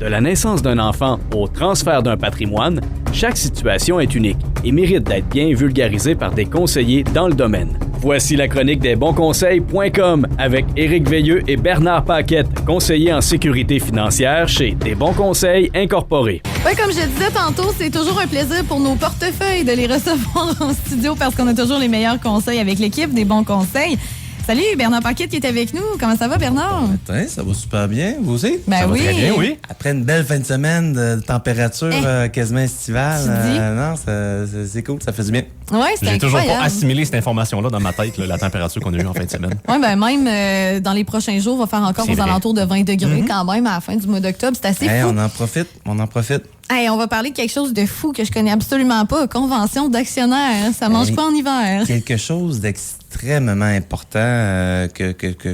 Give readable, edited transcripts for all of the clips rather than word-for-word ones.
De la naissance d'un enfant au transfert d'un patrimoine, chaque situation est unique et mérite d'être bien vulgarisée par des conseillers dans le domaine. Voici la chronique des bonsconseils.com avec Éric Veilleux et Bernard Paquette, conseillers en sécurité financière chez Des Bons Conseils Incorporés. Oui, comme je disais tantôt, c'est toujours un plaisir pour nos portefeuilles de les recevoir en studio parce qu'on a toujours les meilleurs conseils avec l'équipe des Bons Conseils. Salut, Bernard Paquette qui est avec nous. Comment ça va, Bernard? Bon matin, ça va super bien. Vous aussi? Ben ça oui. va très bien, oui. Après une belle fin de semaine de température quasiment estivale, non, c'est cool, ça fait du bien. Oui, c'est J'ai incroyable. toujours pas assimilé cette information-là dans ma tête, là, la température qu'on a eue en fin de semaine. Oui, ben même dans les prochains jours, on va faire encore C'est aux vrai. alentours de 20 degrés quand même à la fin du mois d'octobre. C'est assez fou. On en profite. Hey, on va parler de quelque chose de fou que je connais absolument pas. Convention d'actionnaires. Ça mange quoi en hiver? Quelque chose d'extrêmement important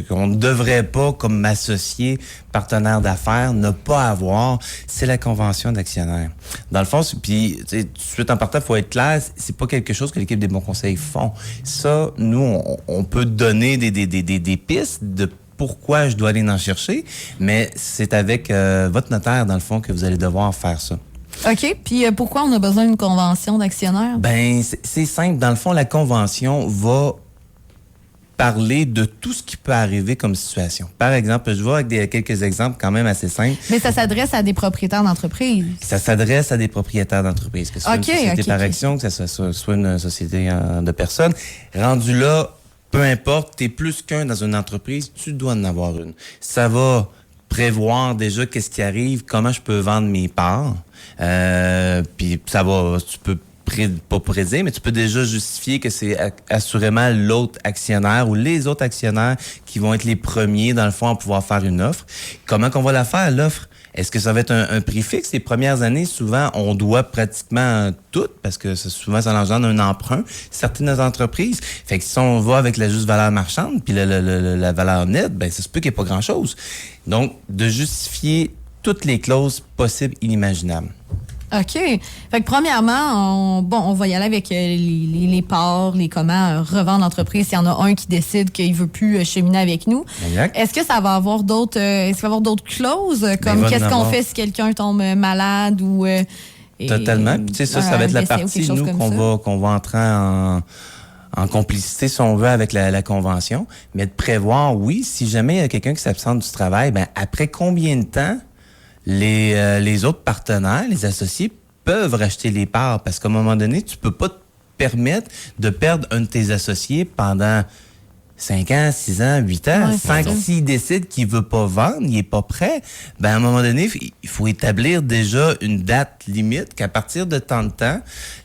qu'on ne devrait pas, comme associé, partenaire d'affaires, ne pas avoir, c'est la convention d'actionnaires. Dans le fond, puis tout de suite en partant, il faut être clair, c'est pas quelque chose que l'équipe des Bons Conseils font. Ça, nous, on peut donner des pistes de pourquoi je dois aller en chercher, mais c'est avec votre notaire, dans le fond, que vous allez devoir faire ça. OK. Puis pourquoi on a besoin d'une convention d'actionnaires? Ben, c'est simple. Dans le fond, la convention va parler de tout ce qui peut arriver comme situation. Par exemple, je vais avec quelques exemples quand même assez simples. Mais ça s'adresse à des propriétaires d'entreprise. Ça s'adresse à des propriétaires d'entreprise, que ce soit une société par action, que ce soit une société de personnes. Rendu là, peu importe, t'es plus qu'un dans une entreprise, tu dois en avoir une. Ça va prévoir déjà qu'est-ce qui arrive, comment je peux vendre mes parts. Puis ça va, tu peux pas prédire, mais tu peux déjà justifier que c'est assurément l'autre actionnaire ou les autres actionnaires qui vont être les premiers, dans le fond, à pouvoir faire une offre. Comment qu'on va la faire, l'offre? Est-ce que ça va être un prix fixe? Les premières années, souvent, on doit pratiquement tout, parce que souvent, ça engendre un emprunt. Certaines entreprises, fait que si on va avec la juste valeur marchande, puis la valeur nette, ben ça se peut qu'il n'y ait pas grand-chose. Donc, de justifier toutes les clauses possibles, inimaginables. OK. Fait que premièrement, on va y aller avec les parts, les comment revendre l'entreprise s'il y en a un qui décide qu'il veut plus cheminer avec nous. Exact. Est-ce que ça va avoir d'autres clauses comme qu'est-ce qu'on fait si quelqu'un tombe malade ou Totalement. Puis, tu sais, ça va être la partie nous qu'on va entrer en complicité, si on veut, avec la convention, mais de prévoir, oui, si jamais il y a quelqu'un qui s'absente du travail, ben après combien de temps les autres partenaires, les associés, peuvent racheter les parts. Parce qu'à un moment donné, tu peux pas te permettre de perdre un de tes associés pendant 5 ans, 6 ans, 8 ans, sans que s'il décide qu'il veut pas vendre, il est pas prêt, ben à un moment donné, il faut établir déjà une date limite qu'à partir de tant de temps,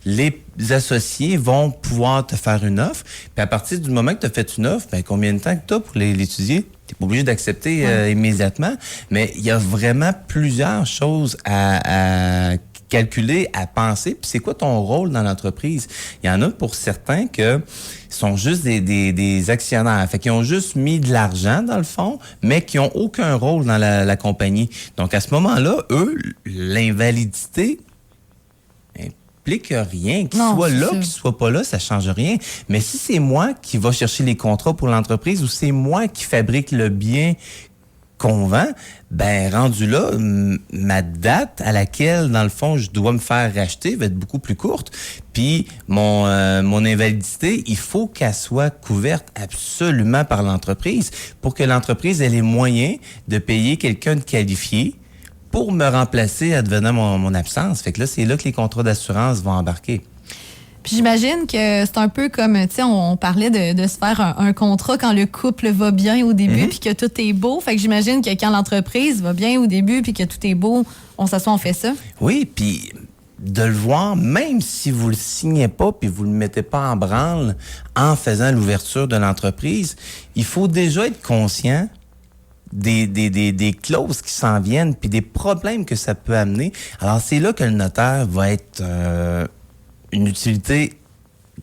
les associés vont pouvoir te faire une offre. Puis à partir du moment que tu as fait une offre, ben combien de temps que tu as pour l'étudier? Tu n'es pas obligé d'accepter immédiatement, mais il y a vraiment plusieurs choses à calculer, à penser. Puis c'est quoi ton rôle dans l'entreprise? Il y en a pour certains que sont juste des actionnaires. Fait qu'ils ont juste mis de l'argent dans le fond, mais qui n'ont aucun rôle dans la compagnie. Donc à ce moment-là, eux, l'invalidité implique rien. Qu'il soit là, qu'il soit pas là, ça change rien. Mais si c'est moi qui va chercher les contrats pour l'entreprise ou c'est moi qui fabrique le bien qu'on vend, ben rendu là, ma date à laquelle, dans le fond, je dois me faire racheter va être beaucoup plus courte. Puis mon invalidité, il faut qu'elle soit couverte absolument par l'entreprise pour que l'entreprise ait les moyens de payer quelqu'un de qualifié pour me remplacer advenant mon absence. Fait que là, c'est là que les contrats d'assurance vont embarquer. Puis j'imagine que c'est un peu comme, tu sais, on parlait de se faire un contrat quand le couple va bien au début puis que tout est beau. Fait que j'imagine que quand l'entreprise va bien au début puis que tout est beau, on s'assoit, on fait ça. Oui, puis de le voir, même si vous le signez pas puis vous le mettez pas en branle en faisant l'ouverture de l'entreprise, il faut déjà être conscient des clauses qui s'en viennent puis des problèmes que ça peut amener. Alors, c'est là que le notaire va être une utilité.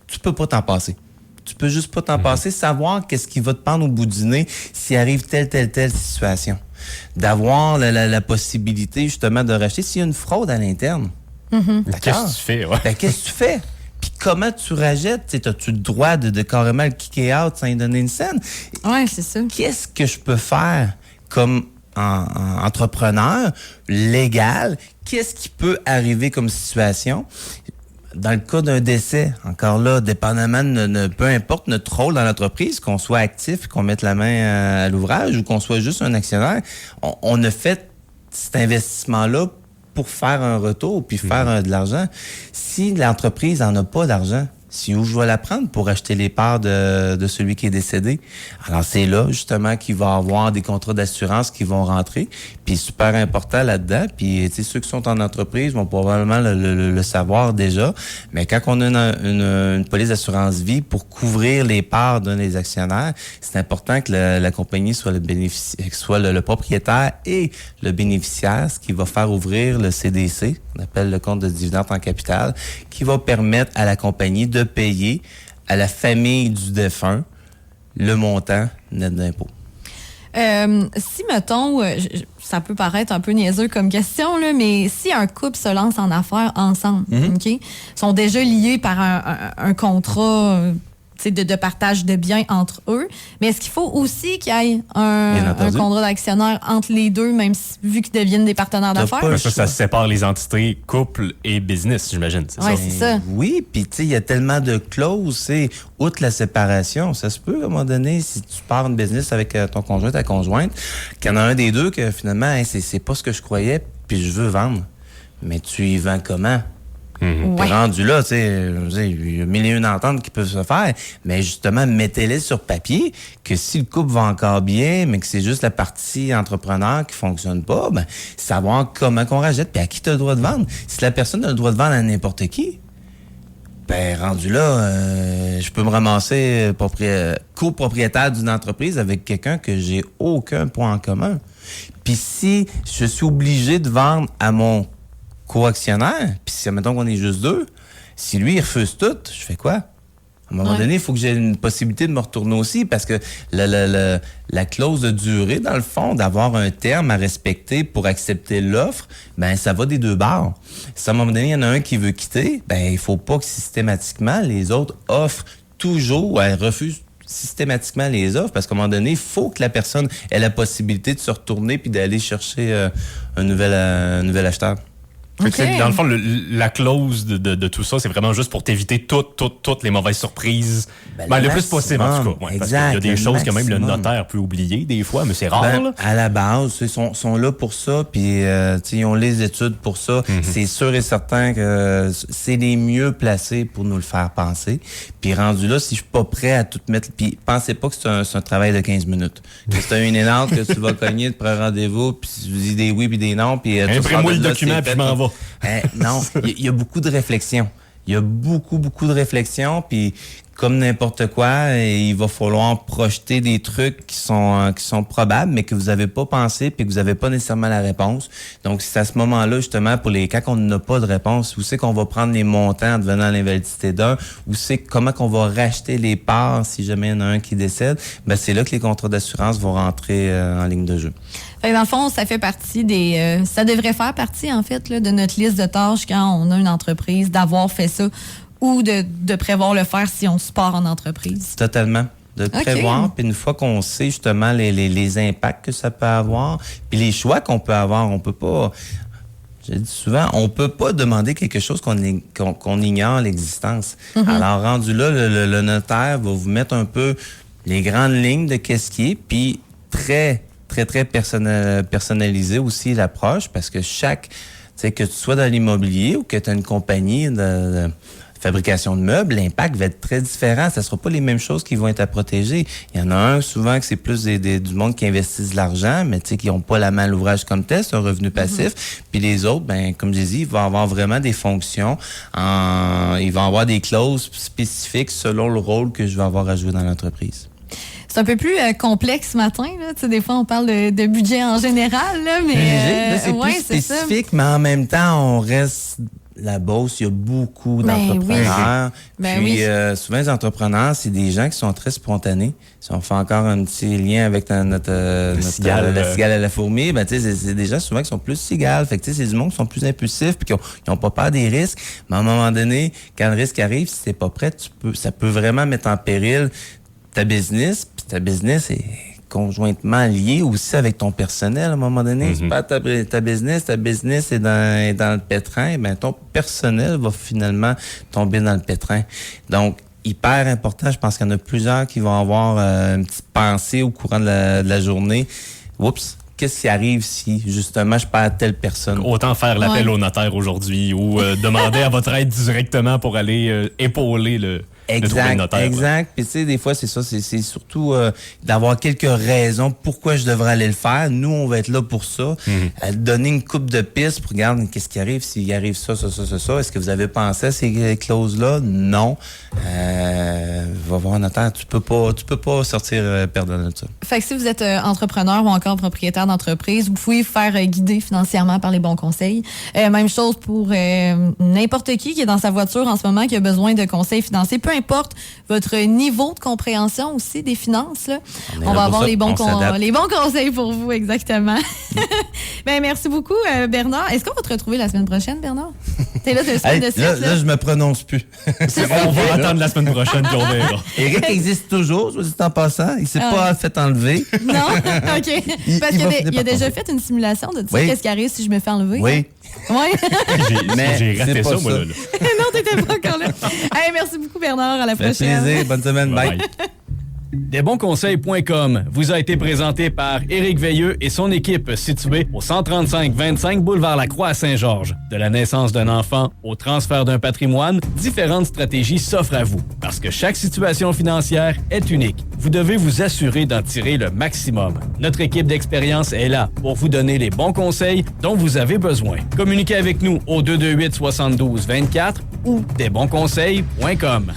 Tu peux pas t'en passer. Tu peux juste pas t'en passer. Savoir qu'est-ce qui va te prendre au bout du nez s'il arrive telle situation. D'avoir la possibilité, justement, de racheter s'il y a une fraude à l'interne. Qu'est-ce que tu fais? Ouais. Ben, qu'est-ce que tu fais? Puis comment tu rajettes? As-tu le droit de carrément le kicker out sans lui donner une scène? Oui, c'est ça. Qu'est-ce que je peux faire comme entrepreneur légal, qu'est-ce qui peut arriver comme situation? Dans le cas d'un décès, encore là, dépendamment peu importe notre rôle dans l'entreprise, qu'on soit actif, qu'on mette la main à l'ouvrage ou qu'on soit juste un actionnaire, on a fait cet investissement-là pour faire un retour puis faire de l'argent. Si l'entreprise n'en a pas d'argent, si où je vais la prendre pour acheter les parts de celui qui est décédé. Alors, c'est là, justement, qu'il va y avoir des contrats d'assurance qui vont rentrer. Puis, super important là-dedans. Puis, tu sais, ceux qui sont en entreprise vont probablement le savoir déjà. Mais quand on a une police d'assurance vie pour couvrir les parts d'un des actionnaires, c'est important que la compagnie soit le propriétaire et le bénéficiaire, ce qui va faire ouvrir le CDC, on appelle le compte de dividende en capital, qui va permettre à la compagnie de payer à la famille du défunt le montant net d'impôt. Si, mettons, ça peut paraître un peu niaiseux comme question, là, mais si un couple se lance en affaires ensemble, OK, sont déjà liés par un contrat de partage de biens entre eux, mais est-ce qu'il faut aussi qu'il y ait un contrat d'actionnaire entre les deux, même vu qu'ils deviennent des partenaires d'affaires? Ça sépare les entités couple et business, j'imagine. Oui, c'est ça. Oui, puis tu sais, il y a tellement de clauses, outre la séparation, ça se peut à un moment donné, si tu pars une business avec ton conjoint, ta conjointe, qu'il y en a un des deux que finalement, c'est pas ce que je croyais, puis je veux vendre. Mais tu y vends comment? T'es rendu là, tu sais, il y a mille et une ententes qui peuvent se faire, mais justement, mettez-les sur papier, que si le couple va encore bien, mais que c'est juste la partie entrepreneur qui fonctionne pas, ben, savoir comment qu'on rachète, puis à qui t'as le droit de vendre. Si la personne a le droit de vendre à n'importe qui, ben, rendu là, je peux me ramasser copropriétaire d'une entreprise avec quelqu'un que j'ai aucun point en commun. Puis si je suis obligé de vendre à mon co-actionnaire, puis si, mettons qu'on est juste deux, si lui, il refuse tout, je fais quoi? À un moment donné, il faut que j'ai une possibilité de me retourner aussi, parce que la clause de durée, dans le fond, d'avoir un terme à respecter pour accepter l'offre, ben ça va des deux bords. Si à un moment donné, il y en a un qui veut quitter, ben il faut pas que systématiquement, les autres offrent toujours, elles refusent systématiquement les offres, parce qu'à un moment donné, il faut que la personne ait la possibilité de se retourner puis d'aller chercher un nouvel acheteur. Okay. Dans le fond, la clause de tout ça, c'est vraiment juste pour t'éviter toutes les mauvaises surprises. Le plus possible, en tout cas. Ouais, parce qu'il y a des choses que même le notaire peut oublier des fois, mais c'est rare. Là. À la base, ils sont là pour ça, puis ils ont les études pour ça. C'est sûr et certain que c'est les mieux placés pour nous le faire penser. Puis rendu là, si je suis pas prêt à tout mettre... Puis pensez pas que c'est un travail de 15 minutes. Que c'est une énorme que tu vas cogner, tu prends rendez-vous, puis tu dis des oui puis des non. Puis imprime-moi le document, puis je m'en vais. Non, il y a beaucoup de réflexion. Il y a beaucoup de réflexion, puis comme n'importe quoi, il va falloir projeter des trucs qui sont probables, mais que vous n'avez pas pensé, puis que vous n'avez pas nécessairement la réponse. Donc, c'est à ce moment-là, justement, quand on n'a pas de réponse, où c'est qu'on va prendre les montants en devenant à l'invalidité d'un, où c'est comment qu'on va racheter les parts si jamais il y en a un qui décède, ben c'est là que les contrats d'assurance vont rentrer en ligne de jeu. Fait que dans le fond, ça fait partie ça devrait faire partie, en fait, là, de notre liste de tâches quand on a une entreprise, d'avoir fait ça ou de prévoir le faire si on se part en entreprise. Totalement. De prévoir, puis une fois qu'on sait justement les impacts que ça peut avoir, puis les choix qu'on peut avoir, on peut pas... Je dis souvent, on peut pas demander quelque chose qu'on ignore l'existence. Alors, rendu là, le notaire va vous mettre un peu les grandes lignes de qu'est-ce qui est, puis très personnalisé aussi l'approche, parce que que tu sois dans l'immobilier ou que tu as une compagnie de fabrication de meubles, l'impact va être très différent. Ça sera pas les mêmes choses qui vont être à protéger. Il y en a un, souvent, que c'est plus du monde qui investissent de l'argent, mais qui n'ont pas la main à l'ouvrage comme tel, c'est un revenu passif. Puis les autres, comme je dis, ils vont avoir vraiment des fonctions. Ils vont avoir des clauses spécifiques selon le rôle que je vais avoir à jouer dans l'entreprise. C'est un peu plus complexe ce matin. Là. Des fois, on parle de budget en général, là, mais c'est plus spécifique, mais en même temps, on reste... La Beauce, il y a beaucoup d'entrepreneurs. Souvent, les entrepreneurs, c'est des gens qui sont très spontanés. Si on fait encore un petit lien avec la cigale à la fourmi, c'est des gens souvent qui sont plus cigales. Fait que c'est du monde qui sont plus impulsifs puis qui n'ont pas peur des risques. Mais à un moment donné, quand le risque arrive, si t'es pas prêt, ça peut vraiment mettre en péril ta business. Puis ta business est conjointement lié aussi avec ton personnel à un moment donné. C'est pas ta business est dans le pétrin, ben ton personnel va finalement tomber dans le pétrin. Donc, hyper important, je pense qu'il y en a plusieurs qui vont avoir une petite pensée au courant de la journée. Oups! Qu'est-ce qui arrive si, justement, je perds telle personne? Autant faire l'appel au notaire aujourd'hui ou demander à votre aide directement pour aller épauler le notaire. Exact. Puis, tu sais, des fois, c'est ça. C'est surtout d'avoir quelques raisons pourquoi je devrais aller le faire. Nous, on va être là pour ça. Donner une coupe de pistes pour regarder qu'est-ce qui arrive s'il arrive ça. Est-ce que vous avez pensé à ces clauses-là? Non. Va voir un notaire. Tu peux pas sortir perdant de ça. Fait que si vous êtes entrepreneur ou encore propriétaire d'entreprise, vous pouvez vous faire guider financièrement par les bons conseils. Même chose pour n'importe qui est dans sa voiture en ce moment qui a besoin de conseils financiers. Peu importe votre niveau de compréhension aussi des finances, là. On va avoir les bons conseils pour vous, exactement. Ben, merci beaucoup, Bernard. Est-ce qu'on va te retrouver la semaine prochaine, Bernard? T'es là, là, je me prononce plus. On va attendre la semaine prochaine puis on verra. Éric existe toujours, je dis en passant. Il s'est pas fait enlever. Non? OK. Parce qu'il a déjà fait une simulation de dire qu'est-ce qui arrive si je me fais enlever. Oui. J'ai raté ça, moi, là. Non, t'étais pas encore là. Hey, merci beaucoup, Bernard. À la prochaine. Ça fait plaisir. Bonne semaine. Bye. Desbonsconseils.com vous a été présenté par Éric Veilleux et son équipe située au 135-25 boulevard Lacroix à Saint-Georges. De la naissance d'un enfant au transfert d'un patrimoine, différentes stratégies s'offrent à vous. Parce que chaque situation financière est unique. Vous devez vous assurer d'en tirer le maximum. Notre équipe d'expérience est là pour vous donner les bons conseils dont vous avez besoin. Communiquez avec nous au 228-72-24 ou desbonsconseils.com.